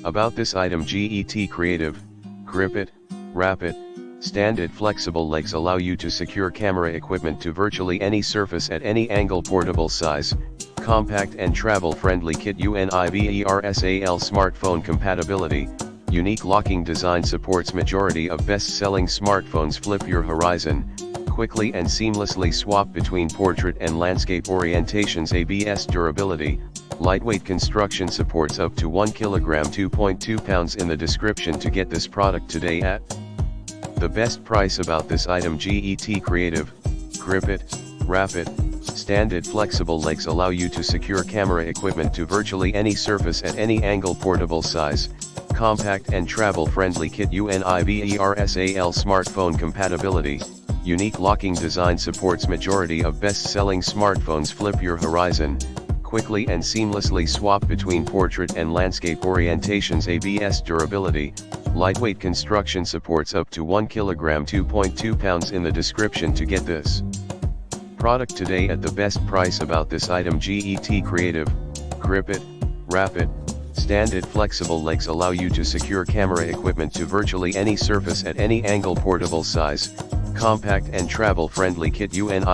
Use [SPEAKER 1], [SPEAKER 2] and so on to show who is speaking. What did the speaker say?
[SPEAKER 1] About this item: GET Creative, Grip It, Wrap It, Stand It. Flexible legs allow you to secure camera equipment to virtually any surface at any angle. Portable size, compact and travel-friendly kit. Universal smartphone compatibility. Unique locking design supports majority of best-selling smartphones. Flip your horizon, quickly and seamlessly swap between portrait and landscape orientations. ABS durability, lightweight construction, supports up to 1 kilogram 2.2 pounds. In the description to get this product today at the best price. About this item: GET Creative, Grip It, Wrap It, Stand It. Flexible legs allow you to secure camera equipment to virtually any surface at any angle. Portable size, compact and travel-friendly kit. Universal smartphone compatibility. Unique locking design supports majority of best-selling smartphones. Flip your horizon, quickly and seamlessly swap between portrait and landscape orientations. ABS durability, lightweight construction, supports up to 1 kilogram 2.2 pounds. In the description to get this product today at the best price. About this item: GET Creative, Grip It, Wrap It, Stand It. Flexible legs allow you to secure camera equipment to virtually any surface at any angle. Portable size, compact and travel-friendly kit. Universal